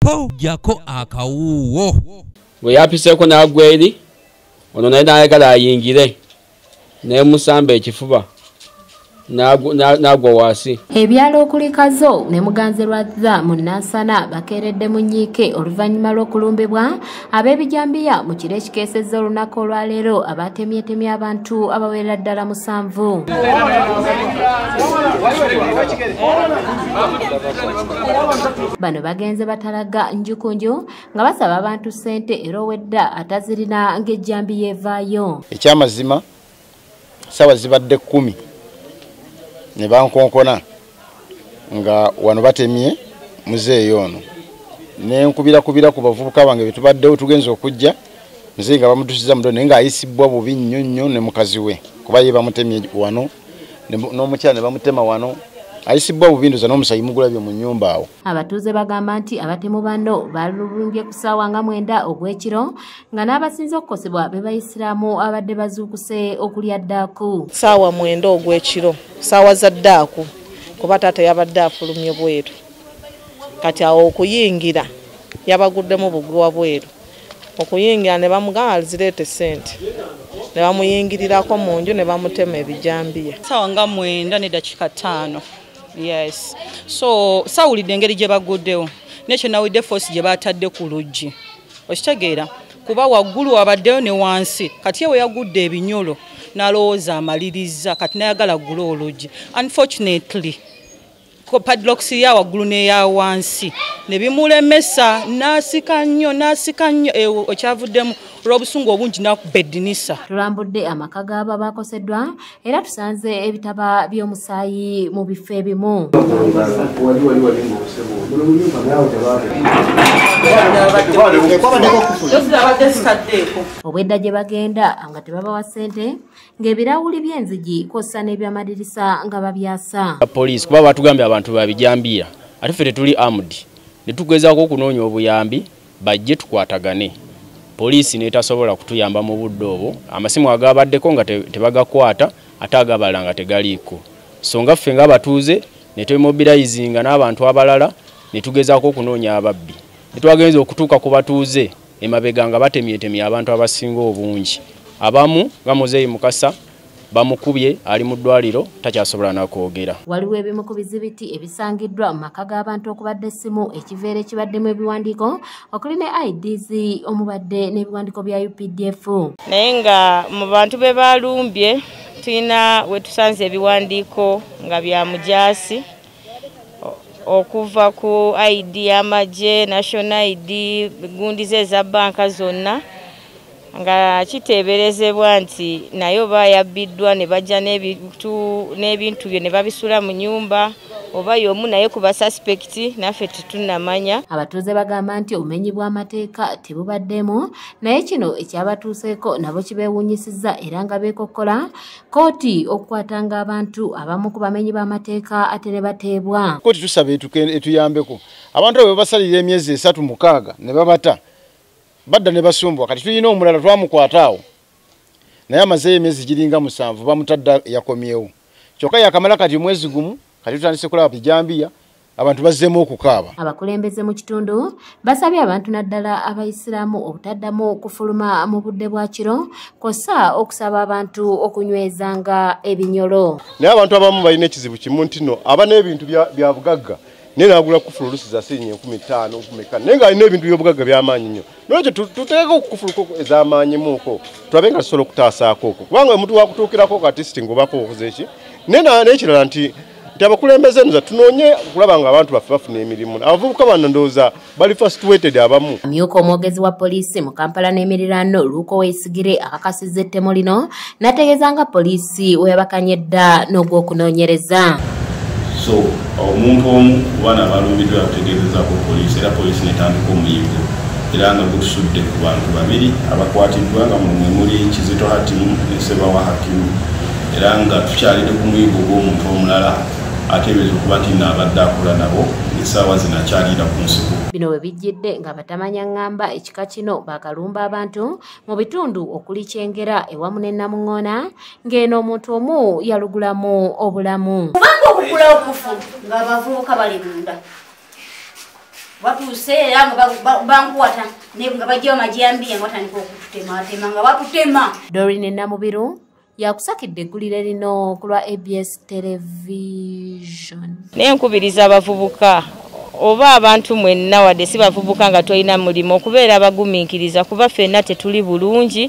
po jako akawuwo we yapiseko nagweri ono naye nayagala ayingire naye musamba ekifuba nagwa wasi. Ebyalo okuli Kazoo ne Muganzirwaza mu Nansana bakeeredde mu nyiike oluvannyuma lw'okulumbibwa ab'ebijambiya mu kiro ekikeesezza olunaku olwaleero abatemyetemye abantu abawerera ddala 7. Bano bagenze batalaga njukunju nga basaba abantu ssente era owedda atazirina ng'ejjambiya evaayo. Ekyamazima sawa zibadde 10 ne bankonkona nga wano batemye muzeeyo ono ne nkubira ku bavubuka bange bitubaddewo tugenze okujja muzeeyi nga bamutusiza mudo naye nga ayisibwa bubi nnyo ne mukazi we kuba ye bamutemye wano n'omukyala ne bamutema wano ayisibwa bubi ndoza n'omusayi mugulabye mu nnyumba awo. Abatuuze bagamba nti abatemu bano balulumbye ku ssaawa nga 9 ogw'ekiro nga n'abasinze okukosebwa be bayisiraamu abadde bazuukuse okulya ddaaku. Ssaawa 9 ogw'ekiro ssaawa za ddaaku kuba taata yabadde afulumye bweru kati awo okuyingira yabaguddemu bugwi wa bweru okuyingira ne bamugamba zireete ssente ne bamuyingirirako mu nju ne bamutema ebijambiya. Ssaawa nga 9 ne dakiika 5. Yes. So sawulidde engeri gye baguddewo nekyo nawidde force gye batadde ku luggi okitegeera kuba waggulu abaddeyo ne wansi kati yewe yagudde ebinyolo n'alowooza amaliriza kati nayagala ggula oluggi. Unfortunately padlocks ya waggulu n'eya wansi ne bimulemesa n'asika nnyo okyavuddemu olw'obusungu obungi n'akuba eddinisa. Tulambudde amaka g'abo bakoseddwa era tusanze ebitaba by'omusaayi mu bifo ebimu. Obwedda gye bagenda nga tebabawa ssente ng'ebirawuli by'enzigi kw'ossa n'ebyamadirisa nga babyasa. Poliisi kuba batugambye abantu babijambiya ate ffe tetuli armed ne tugezaako okunoonya obuyambi bajje tukwatagane. Poliisi netasobola kutuyamba mu budde obwo amasimu agabaddeko nga tebagakwata ate agabala nga tegaliiko. So nga ffe ng'abatuuze ne twemobilizinga n'abantu abalala ne tugezaako okunoonya ababbi. Ne twagenza okutuuka ku batuuze emabega nga batemyetemye abantu abasinga obungi. Abamu nga muzeeyi Mukasa bamukubye ali mu ddwaliro takyasobola nakwogera. Waliwo ebimu ku bizibiti ebisangiddwa mu maka g'abantu okubadde essimu ekiveera ekibaddemu ebiwandiiko okuli ne IDs omubadde n'ebiwandiiko bya UPDF. Naye nga mu bantu be balumbye tulina we tusanze ebiwandiiko nga bya mujaasi okuva ku ID y'amagye, National ID, gundi ze za banka zonna nga kiteeberezebwa nti nayo bayabbiddwa ne bajja n'ebintu bye ne babisula mu nyumba oba y'omu naye ku basuspect naffe tetunnamanya. Abatuuze bagamba nti obumenyi bw'amateeka tebubaddemu naye kino ekyabatuuseeko nabo kibeewuunyisizza era nga beekokkola kooti okukwatanga abantu abamu ku bamenyi b'amateeka ate ne bateebwa. Kooti tusaba etuyambeko abantu abo basalira emyezi 3-6 ne babata badda ne basumbwa kati tulina omulala twamukwataawo naye amazeeyo emyezi giringa 7 bamutadda yakomyewo kyokka yakamala kati mwezi gumu kati tutandise kulaba bijambiya abantu bazzeemu okukaaba. Abakulembeze mu kitundu basabye abantu naddala abayisiraamu obutaddamu kufuluma mu budde bwa kiro kw'ossa okusaba abantu okunywezanga ebinyolo. Naye abantu abamu balina ekizibu kimu nti no aba n'ebintu bya bugagga naye n'agula kufulu olusi za siringi 15 kumeka naye nga alina ebintu by'obugagga by'amaanyi nnyo n'ekyo tuteeka okufulu ez'amaanyimuuko tulabe nga tusobola okutaasaako okwo kubanga omuntu wakutuukirako kati siti ng'obako okoze eki naye n'ekirala nti abakulembeze nza tunoonye okulaba nga abantu baffe bafuna emirimu. Abavubuka bano ndowooza bali frustrated abamu. Amyuka omwogezi wa poliisi mu Kampala n'emiriraano Luuko Weesigire akakasizza ettemu lino n'ategeeza nga poliisi we yabakanyedda n'ogw'okunoonyereza. So omuntu omu kubaana balumbiddwa yakutegeezezaako poliisi era poliisi netandika omuyiggo era nga gutusudde ku bantu 2 abakwatiddwa nga muli Kizito Hatimu ne Sebawa Hakimu era nga tukyalidde ku muyiggo gw'omuntu omulala ateebereza okuba nti n'abadde akola nabo essaawa zinakyalira ku nsiko. Bino we bijjidde nga batamanya ngamba ekika kino bakalumba abantu mu bitundu okuli Kyengera ewamu ne Namuŋŋoona ng'eno omuntu omu yalugulamu obulamu. Kubanga okukula okufu ng'abavubuka bali munda batuuse era nga bankwata nga bajjawo majambiya nga batandika okututema nga batutema. Dorine Namubiru yakusakidde eggulire lino ku lwa ABS Television. Nenkubiriza abavubuka oba abantu mwenna wadde si bavubuka nga tolina mulimu okubeera abagumiikiriza kuba ffenna tetuli bulungi